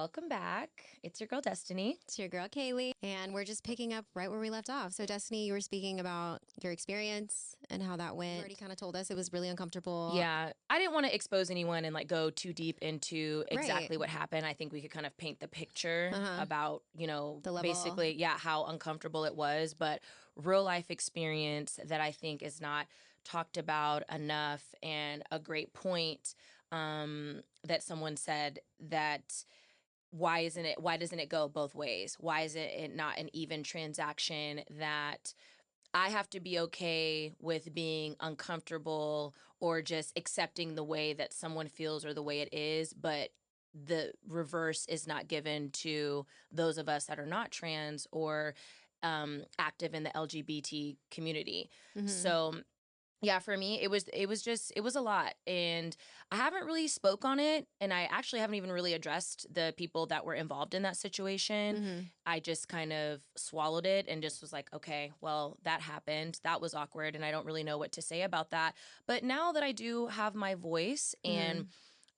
welcome back. It's your girl, Destiny. It's your girl, Kaylee. And we're just picking up right where we left off. So, Destiny, you were speaking about your experience and how that went. You already kind of told us it was really uncomfortable. Yeah, I didn't want to expose anyone and like go too deep into exactly Right. what happened. I think we could kind of paint the picture about, The level. basically, how uncomfortable it was. But real life experience that I think is not talked about enough, and a great point that someone said that why doesn't it go both ways? Why is it not an even transaction that I have to be okay with being uncomfortable or just accepting the way that someone feels or the way it is, but the reverse is not given to those of us that are not trans or active in the LGBT community. So yeah, for me, it was a lot, and I haven't really spoke on it, and I actually haven't even really addressed the people that were involved in that situation. I just kind of swallowed it and just was like, okay, well, that happened. That was awkward, and I don't really know what to say about that. But now that I do have my voice and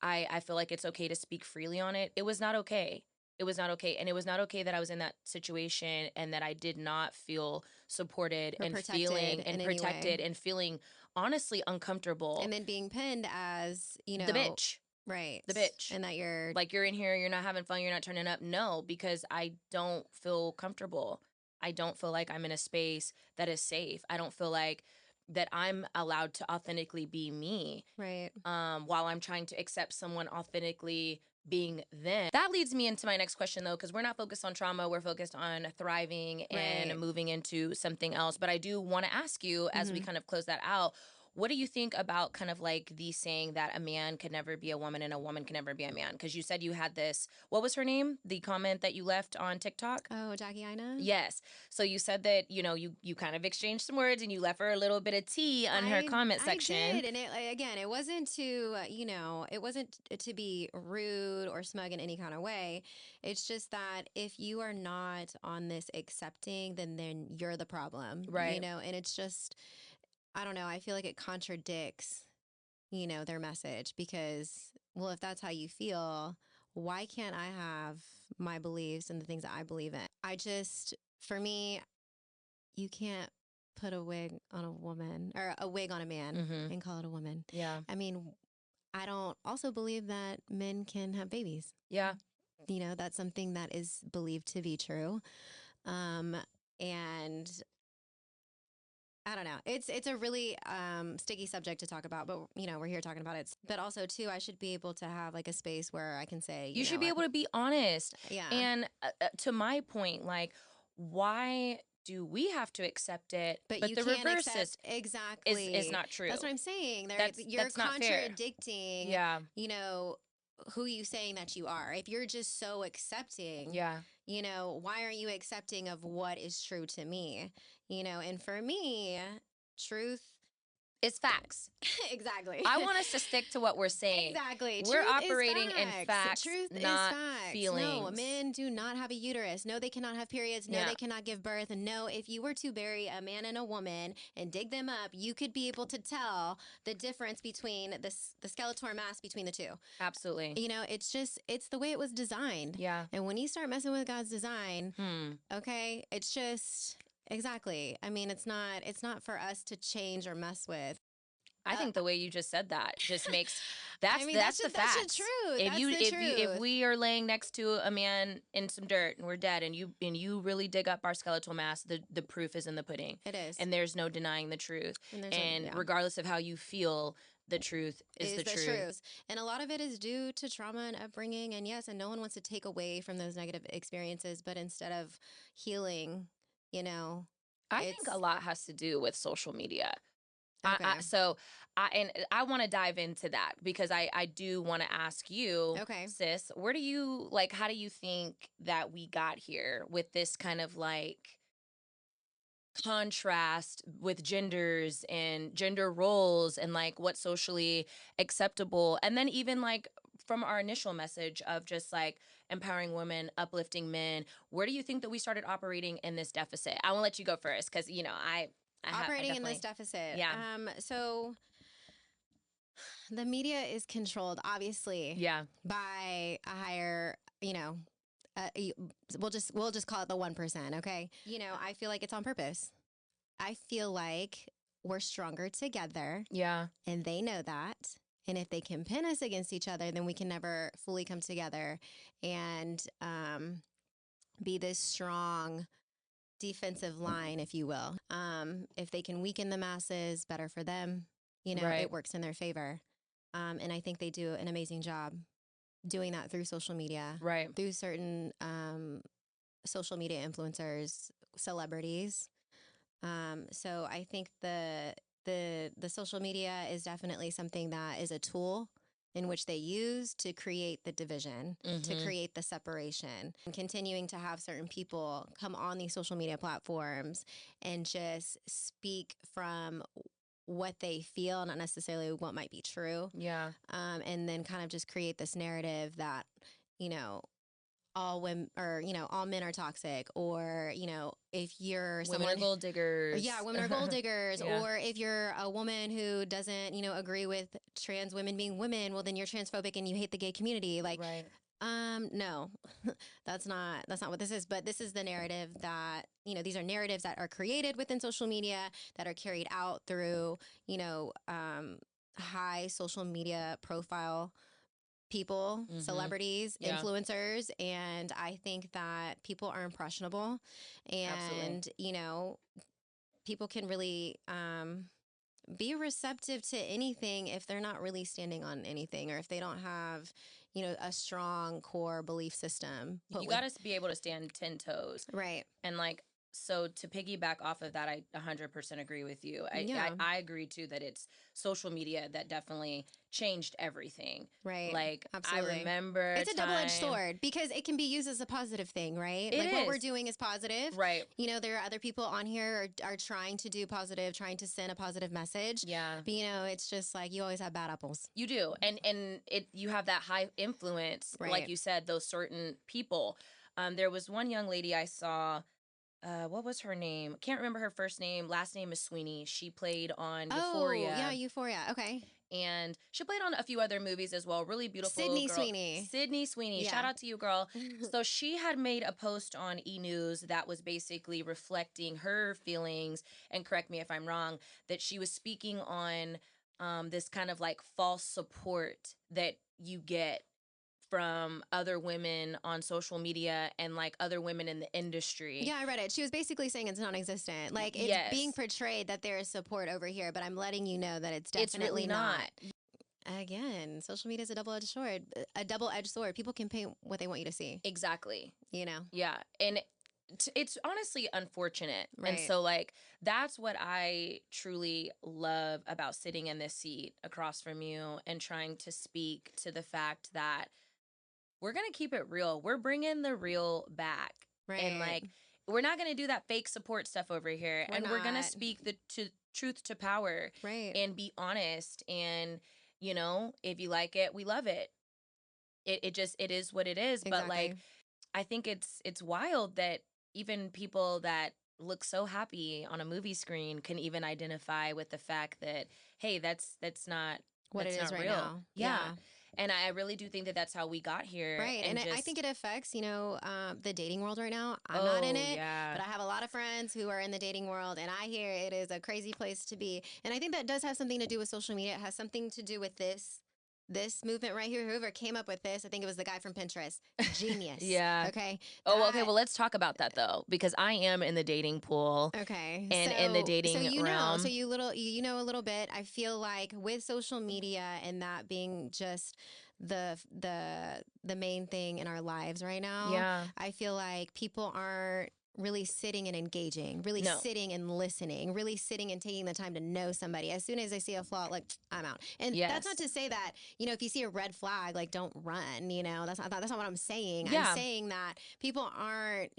I feel like it's okay to speak freely on it, it was not okay. It was not okay. And it was not okay that I was in that situation and that I did not feel supported Or and protected feeling in and any protected way. and feeling honestly uncomfortable. And then being pinned as, The bitch. right. The bitch. And that you're Like, you're in here, you're not having fun, you're not turning up. No, because I don't feel comfortable. I don't feel like I'm in a space that is safe. I don't feel like that I'm allowed to authentically be me. right. While I'm trying to accept someone authentically being them. That leads me into my next question, though, because we're not focused on trauma. We're focused on thriving and Right. moving into something else. But I do want to ask you, as we kind of close that out, what do you think about kind of like the saying that a man can never be a woman and a woman can never be a man? Because you said you had this, what was her name? The comment that you left on TikTok? Oh, Jackie Ina? Yes. So you said that, you kind of exchanged some words and you left her a little bit of tea on her comment section. I did, and again, it wasn't to it wasn't to be rude or smug in any kind of way. It's just that if you are not on this accepting, then you're the problem, Right. and it's just I don't know. I feel like it contradicts their message because well, if that's how you feel, why can't I have my beliefs and the things that I believe in? For me, you can't put a wig on a woman or a wig on a man and call it a woman. Yeah. I mean, I don't also believe that men can have babies. Yeah. That's something that is believed to be true. And I don't know. It's a really sticky subject to talk about, but we're here talking about it. But also too, I should be able to have like a space where I can say, You should be able to be honest. Yeah. And to my point, like, why do we have to accept it? But you the can't reverse accept exactly is not true. That's what I'm saying. You're That's not fair. contradicting. Yeah. Who you saying that you are? If you're just so accepting, Yeah. Why aren't you accepting of what is true to me? And for me, truth. It's facts. Exactly. I want us to stick to what we're saying. Exactly. We're Truth is operating in facts, Truth not is facts. feelings. No, men do not have a uterus. No, they cannot have periods. No, Yeah. they cannot give birth. And no, if you were to bury a man and a woman and dig them up, you could be able to tell the difference between the skeletal mass between the two. Absolutely. It's the way it was designed. Yeah. And when you start messing with God's design, okay, it's just exactly. I mean, it's not for us to change or mess with. I think the way you just said that just makes that's the That's fact. the truth. If we are laying next to a man in some dirt and we're dead, and you really dig up our skeletal mass, the proof is in the pudding. It is, and there's no denying the truth. And regardless of how you feel, the truth is the truth. And a lot of it is due to trauma and upbringing. And yes, and no one wants to take away from those negative experiences, but instead of healing, I think a lot has to do with social media. Okay. I want to dive into that because I do want to ask you, okay, sis, how do you think that we got here with this kind of like contrast with genders and gender roles and like what's socially acceptable? And then even like from our initial message of just like empowering women, uplifting men, where do you think that we started operating in this deficit? I want to let you go first because, I operating in this deficit. Yeah. So The media is controlled, obviously, Yeah. by a higher, we'll just call it the 1%, okay? I feel like it's on purpose. I feel like we're stronger together, Yeah. and they know that. And if they can pin us against each other, then we can never fully come together and be this strong defensive line, if you will. If they can weaken the masses, better for them. Right. It works in their favor. And I think they do an amazing job doing that through social media, Right. through certain social media influencers, celebrities. So I think the social media is definitely something that is a tool in which they use to create the division, to Mm-hmm. create the separation, and continuing to have certain people come on these social media platforms and just speak from what they feel, not necessarily what might be true. Yeah. And then kind of just create this narrative that, you know, all women or, all men are toxic, or, if you're Women someone are gold diggers. yeah, women are gold diggers. Yeah. Or if you're a woman who doesn't, agree with trans women being women, well, then you're transphobic and you hate the gay community. Like, Right. no, that's not what this is. But this is the narrative that, these are narratives that are created within social media, that are carried out through, high social media profile people, Mm-hmm. celebrities, Yeah. influencers. And I think that people are impressionable, Absolutely. and, people can really be receptive to anything if they're not really standing on anything, or if they don't have, a strong core belief system. You got to be able to stand 10 toes. Right. And like, so to piggyback off of that, I 100% agree with you. Yeah. I agree too that it's social media that definitely changed everything. Right. Like, Absolutely. I remember It's a double-edged time- sword, because it can be used as a positive thing, right? It Like, what we're is. doing is positive. Right. There are other people on here are trying to do positive, trying to send a positive message. Yeah. But, it's just like you always have bad apples. You do. And you have that high influence, Right. like you said, those certain people. There was one young lady I saw, what was her name? Can't remember her first name. Last name is Sweeney. She played on Euphoria. Oh, yeah, Euphoria. Okay. And she played on a few other movies as well. Really beautiful Sydney girl. Sweeney. Sydney Sweeney. Yeah. Shout out to you, girl. So she had made a post on E! News that was basically reflecting her feelings, and correct me if I'm wrong, that she was speaking on this kind of like false support that you get from other women on social media and like other women in the industry. Yeah, I read it. She was basically saying it's non-existent. Like, it's Yes. being portrayed that there is support over here, but I'm letting you know that it's It's definitely really not. Again, social media is a double-edged sword. A double-edged sword. People can paint what they want you to see. Exactly. Yeah. And it's honestly unfortunate. Right. And so like that's what I truly love about sitting in this seat across from you and trying to speak to the fact that we're going to keep it real. We're bringing the real back. Right. And like we're not going to do that fake support stuff over here. We're going to not. speak the truth to power. Right. And be honest. And if you like it, we love it. It is what it is. Exactly. But like I think it's wild that even people that look so happy on a movie screen can even identify with the fact that, hey, that's not what that's it is not right real. now. Yeah. And I really do think that that's how we got here. Right. And I think it affects, the dating world right now. I'm not in it, yeah. but I have a lot of friends who are in the dating world, and I hear it is a crazy place to be. And I think that does have something to do with social media. It has something to do with this movement right here. Whoever came up with this, I think it was the guy from Pinterest. Genius. Yeah. Okay. Oh, okay. Well, let's talk about that though, because I am in the dating pool. Okay. And in the dating realm. So you know a little bit. I feel like with social media and that being just the main thing in our lives right now. Yeah. I feel like people aren't really sitting and engaging, really No. sitting and listening, really sitting and taking the time to know somebody. As soon as I see a flaw, like, I'm out. And Yes. that's not to say that, if you see a red flag, like, don't run, that's not what I'm saying. Yeah. I'm saying that people aren't,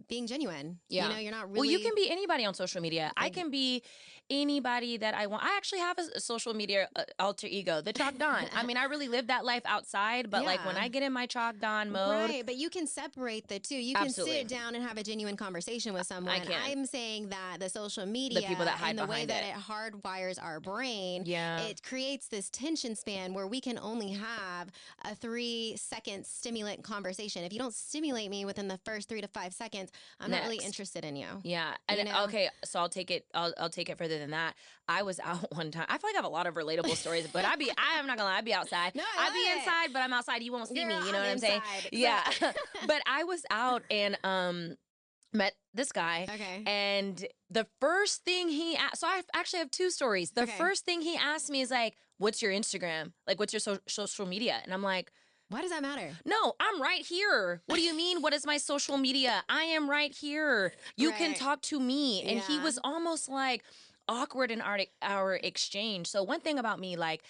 being genuine. Yeah. You know, you're not Well, really. you can be anybody on social media. I Like- can be anybody that I want. I actually have a social media alter ego, the Chalk Don. I mean, I really live that life outside, but like when Yeah. I get in my Chalk Don mode, Right, but you can separate the two. You can Absolutely. sit down and have a genuine conversation with someone. can. I'm saying that the social media people that hide and the way behind that it. it hardwires our brain, Yeah. it creates this tension span where we can only have a 3-second stimulant conversation. If you don't stimulate me within the first 3 to 5 seconds, I'm not really Next. interested in you. Yeah. You And know? okay, so I'll take it further than that. I was out one time. I feel like I have a lot of relatable stories, but I'm not gonna lie, I'd be outside. No, I I'd be love it. inside, but I'm outside. You won't see Girl, me. You know I'm what I'm saying? inside. So- Yeah. But I was out and met this guy. Okay. And the first thing he asked, so I actually have two stories. The Okay. first thing he asked me is like, "What's your Instagram? Like, what's your social media?" And I'm like, Why does that matter? "No, I'm right here. What do you mean? What is my social media? I am right here. You can Right. talk to me." And he Yeah. was almost like awkward in our exchange. So one thing about me, like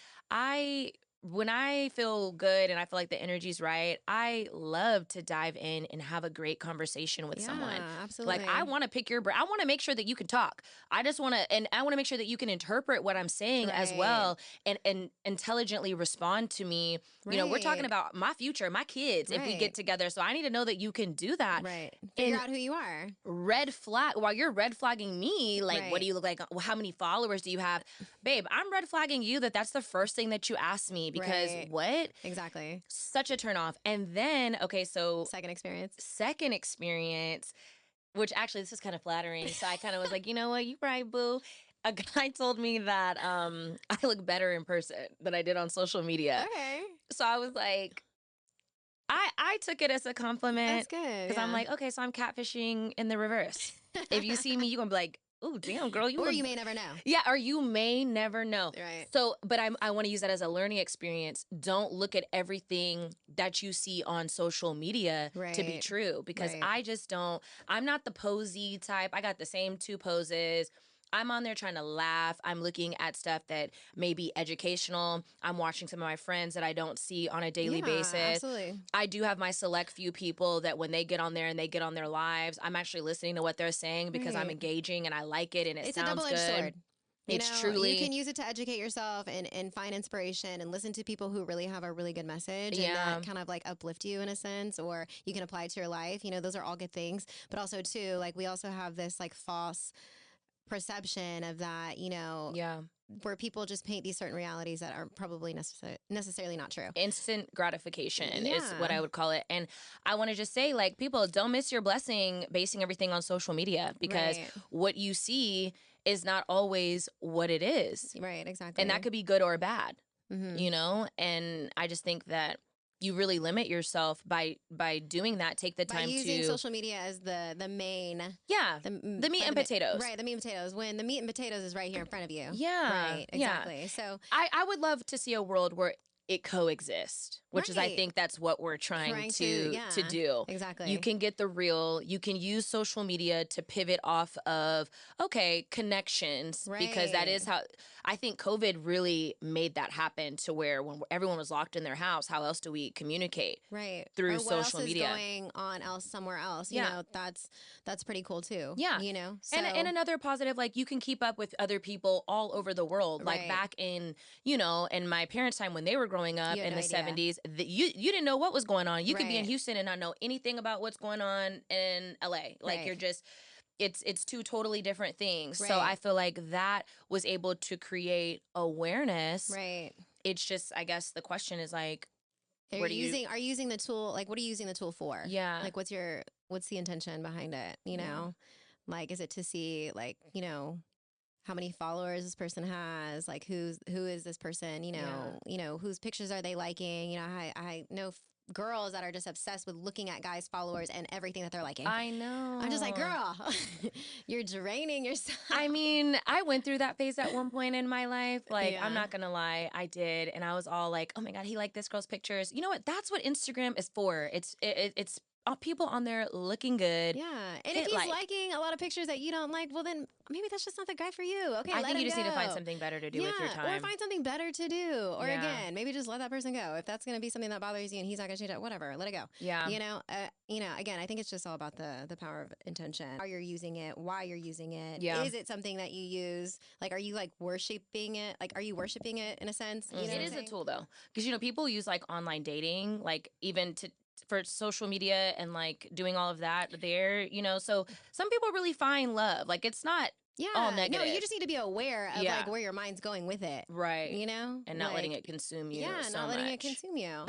when I feel good and I feel like the energy's right, I love to dive in and have a great conversation with someone. Yeah, absolutely. Like I want to pick your brain. I want to make sure that you can talk. I want to make sure that you can interpret what I'm saying as Right. well and intelligently respond to me. You know, we're talking Right. about my future, my kids if we Right. get together. So I need to know that you can do that. Right. Figure And out who you are. red flag while you're red flagging me, like what Right. do you look like? How many followers do you have? Babe, I'm red flagging you that's the first thing that you asked me because Right. what? Exactly. Such a turn off. And then, okay, so Second experience. second experience, which actually this is kind of flattering. So I kind of was like, you know what, you right, boo. A guy told me that I look better in person than I did on social media. Okay. So I was like, I took it as a compliment That's good. because I'm like, okay, so I'm catfishing in the reverse. If you see me, you're gonna be like, oh, damn, girl, you or look you may never know. yeah, or you may never know. Right. So, but I want to use that as a learning experience. Don't look at everything that you see on social media to be Right. true because Right. I just don't. I'm not the posy type. I got the same two poses. I'm on there trying to laugh. I'm looking at stuff that may be educational. I'm watching some of my friends that I don't see on a daily Yeah, basis. Absolutely. I do have my select few people that when they get on there and they get on their lives, I'm actually listening to what they're saying because I'm Right. engaging and I like it and it It's a sounds double-edged good. sword. You It's know, truly you can use it to educate yourself and find inspiration and listen to people who really have a really good message and Yeah. that kind of like uplift you in a sense, or you can apply it to your life. You know, those are all good things. But also too, like we also have this like false perception of that, you know, yeah. where people just paint these certain realities that are probably necessarily not true. Instant gratification is what Yeah. I would call it. And I want to just say, like, people don't miss your blessing basing everything on social media because Right. what you see is not always what it is. Right, exactly. And that could be good or bad, Mhm. you know? And I just think that you really limit yourself by doing that. Take the By time using to social media as the main yeah, the meat and potatoes. Right, the meat and potatoes. When the meat and potatoes is right here in front of you. Yeah, Right, yeah. exactly. So I would love to see a world where it coexists, which is I Right. think that's what we're trying to yeah, do. exactly. You can get the real, you can use social media to pivot off of connections because that is Right. how I think COVID really made that happen to where when everyone was locked in their house, how else do we communicate? right through or what else social is media. going on else somewhere else. You Yeah. know, that's pretty cool too. Yeah. You know, so And another positive, like you can keep up with other people all over the world. Like Right. back in, in my parents' time when they were growing up You had in no the idea. 70s, you didn't know what was going on. You could be in Right. Houston and not know anything about what's going on in LA. Like Right. you're just it's two totally different things. So Right. I feel like that was able to create awareness. right. It's just I guess the question is like Are Where you do you- using are you using the tool, like what are you using the tool for? Yeah. Like what's the intention behind it, you Yeah. know? Like is it to see like, you know, how many followers this person has, like who is this person, whose pictures are they liking? You know, I know girls that are just obsessed with looking at guys' followers and everything that they're liking. I know. I'm just like, girl, you're draining yourself. I mean, I went through that phase at one point in my life. Like, Yeah. I'm not gonna lie, I did, and I was all like, "Oh my god, he liked this girl's pictures." You know what? That's what Instagram is for. It's people on there looking good. Yeah. And if Hit he's like. liking a lot of pictures that you don't like, well, then maybe that's just not the guy for you. Okay, I let think him you just need to find go. something better to do Yeah, with your or time. find something better to do. Or Yeah. again, maybe just let that person go. If that's going to be something that bothers you and he's not going to change it, whatever, let it go. Yeah. Again, I think it's just all about the power of intention. How you're using it, why you're using it. Yeah. Is it something that you use? Like, are you like worshiping it? Like, are you worshiping it in a sense? You know It what I'm is a saying? tool though, because people use like online dating, like even for social media and like doing all of that there. So some people really find love. Like it's not all Yeah. negative. No, you just need to be aware of Yeah. like where your mind's going with it. right, You know? and not letting Like, it consume you. yeah, so not letting it much. consume you.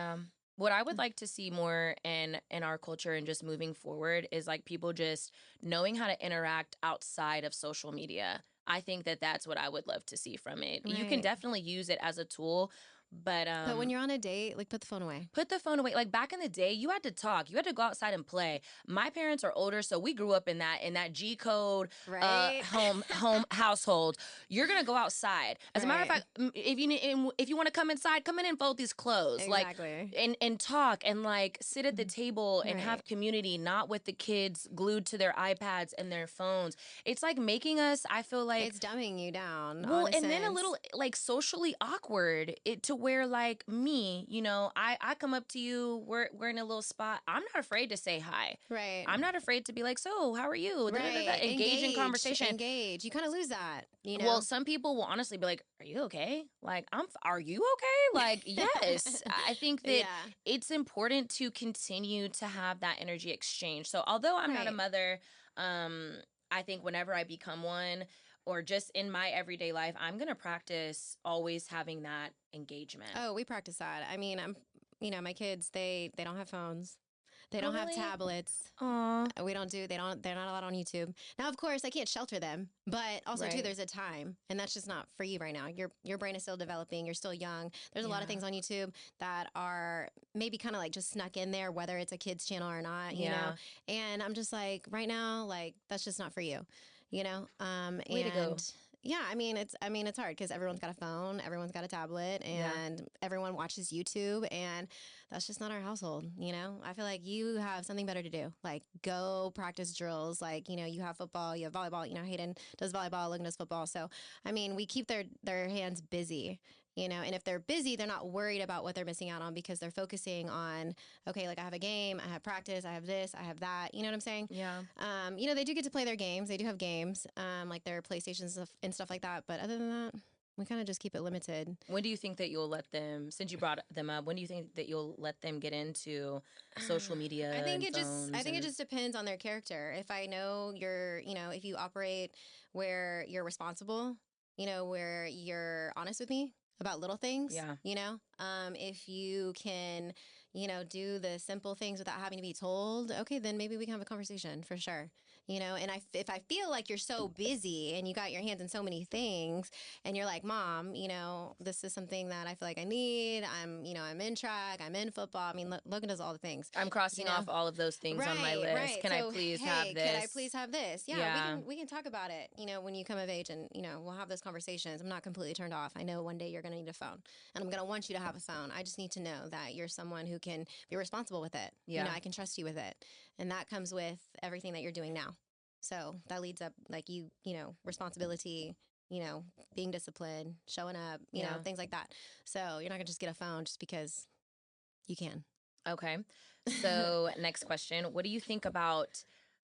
What I would like to see more in our culture and just moving forward is like people just knowing how to interact outside of social media. I think that that's what I would love to see from it. You can Right. definitely use it as a tool, but But when you're on a date, like put the phone away. put the phone away. Like back in the day, you had to talk. You had to go outside and play. My parents are older, so we grew up in that G code Right. home household. You're gonna go outside. As a matter of Right. fact, if you want to come inside, come in and fold these clothes. Exactly. Like and talk and like sit at the table and have Right. community, not with the kids glued to their iPads and their phones. It's like making us, I feel like, It's dumbing you down. well, on a and then a sense. little like socially awkward to where like me, I come up to you, we're in a little spot. I'm not afraid to say hi. Right. I'm not afraid to be like, so how are you? Da, da, da, da. Right. Engage in conversation. Engage. You kind of lose that, you know? Well, some people will honestly be like, are you okay? Like, are you okay? Like, yes. I think that Yeah. it's important to continue to have that energy exchange. So although I'm not a Right. mother, I think whenever I become one, or just in my everyday life, I'm going to practice always having that engagement. Oh, we practice that. I mean, my kids, they don't have phones. They Oh, don't have really? tablets. Aw. They're not allowed on YouTube. Now, of course, I can't shelter them, but also too, Right. there's a time, and that's just not for you right now. Your brain is still developing. You're still young. There's a lot of Yeah. things on YouTube that are maybe kind of like just snuck in there, whether it's a kid's channel or not, you know? Yeah. And I'm just like, right now, like, that's just not for you, you know? Way to go. Yeah, I mean it's hard because everyone's got a phone, everyone's got a tablet, Yeah. and everyone watches YouTube, and that's just not our household. You know, I feel like you have something better to do, like go practice drills. Like, you have football, you have volleyball. Hayden does volleyball, Logan does football. So I mean, we keep their hands busy. And if they're busy, they're not worried about what they're missing out on because they're focusing on, okay, like I have a game, I have practice, I have this, I have that. You know what I'm saying? Yeah. They do get to play their games. They do have games, like their PlayStations and stuff like that. But other than that, we kind of just keep it limited. When do you think that you'll let them, since you brought them up, when do you think that you'll let them get into social media I think and phones? it just depends on their character. If I know if you operate where you're responsible, where you're honest with me about little things, Yeah. if you can, do the simple things without having to be told, okay, then maybe we can have a conversation for sure. And if I feel like you're so busy and you got your hands in so many things and you're like, Mom, this is something that I feel like I need. I'm in track, I'm in football. I mean, Logan does all the things. I'm crossing off all of those things on my list. Right. Can I please have this? Can I please have this? Yeah, Yeah. we can talk about it, when you come of age and, we'll have those conversations. I'm not completely turned off. I know one day you're going to need a phone and I'm going to want you to have a phone. I just need to know that you're someone who can be responsible with it. Yeah. I can trust you with it. And that comes with everything that you're doing now. So that leads up like responsibility, being disciplined, showing up, things like that. So you're not going to just get a phone just because you can. Okay. So next question. What do you think about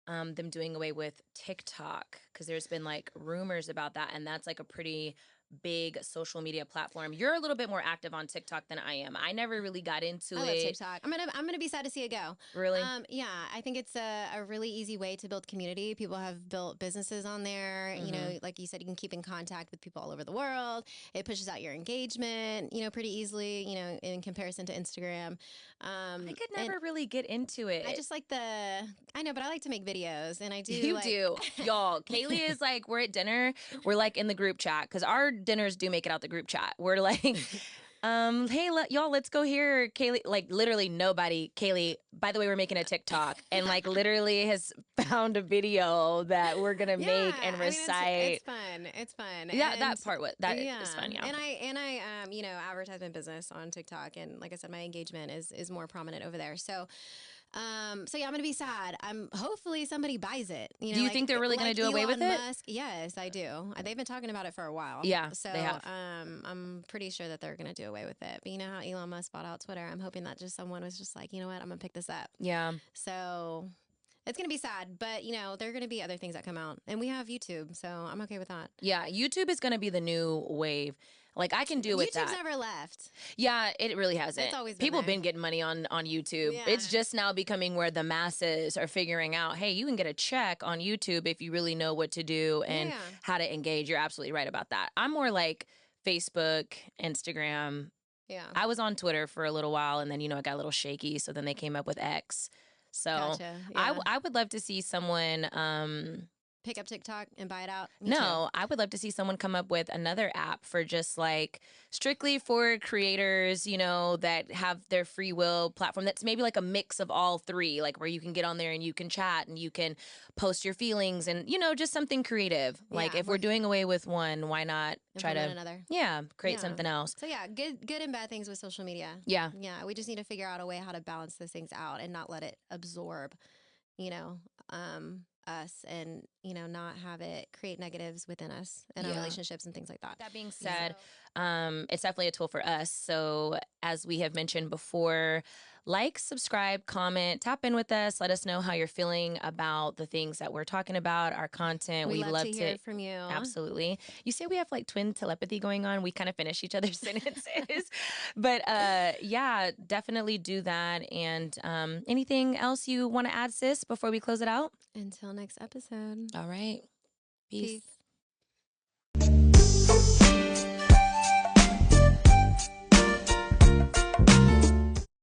them doing away with TikTok? Because there's been like rumors about that, and that's like a pretty big social media platform. You're a little bit more active on TikTok than I am. I never really got into I it. love TikTok. I'm gonna be sad to see it go. Really? Yeah, I think it's a really easy way to build community. People have built businesses on there. Like you said, you can keep in contact with people all over the world. It pushes out your engagement, pretty easily, in comparison to Instagram. I could never really get into it. I just like I know, but I like to make videos, and I do. You do. Y'all, Kaylee is like, we're at dinner. We're like in the group chat because our dinners do make it out the group chat. We're like, hey, y'all, let's go here. Kaylee, like literally nobody. Kaylee, by the way, we're making a TikTok and like literally has found a video that we're going to make and recite. It's fun. Yeah, And that part is fun. Yeah. And I advertisement business on TikTok. And like I said, my engagement is more prominent over there. So, So yeah, I'm gonna be sad. Hopefully somebody buys it. You know, Do you think they're really going to do away with Elon it? Musk. Yes, I do. They've been talking about it for a while. Yeah, So they have. I'm pretty sure that they're gonna do away with it. But you know how Elon Musk bought out Twitter? I'm hoping that just someone was just like, you know what, I'm gonna pick this up. Yeah. So it's gonna be sad, but you know, there are gonna be other things that come out, and we have YouTube, so I'm okay with that. Yeah. YouTube is going to be the new wave. Like I can do with YouTube's that. never left. Yeah, it really hasn't. It's always been People have there. been getting money on YouTube. Yeah. It's just now becoming where the masses are figuring out, hey, you can get a check on YouTube if you really know what to do and Yeah. how to engage. You're absolutely right about that. I'm more like Facebook, Instagram. Yeah. I was on Twitter for a little while and then, it got a little shaky. So then they came up with X. So Gotcha. I, Yeah. I would love to see someone Pick up TikTok and buy it out. Me too. no, I would love to see someone come up with another app for just like strictly for creators, that have their free will platform that's maybe like a mix of all three, like where you can get on there and you can chat and you can post your feelings and, just something creative. Like Yeah, if we're doing away with one, why not try Implement to, another. yeah, create Yeah. something else? So yeah, good and bad things with social media. Yeah. Yeah, we just need to figure out a way how to balance those things out and not let it absorb, you know, us and, not have it create negatives within us and our Yeah. relationships and things like that. That being said, it's definitely a tool for us. So, as we have mentioned before, like, subscribe, comment, tap in with us. Let us know how you're feeling about the things that we're talking about, our content. We We'd love to hear from you. Absolutely. You say we have like twin telepathy going on. We kind of finish each other's sentences. But yeah, definitely do that. And anything else you want to add, sis, before we close it out? Until next episode. All right. Peace. Peace.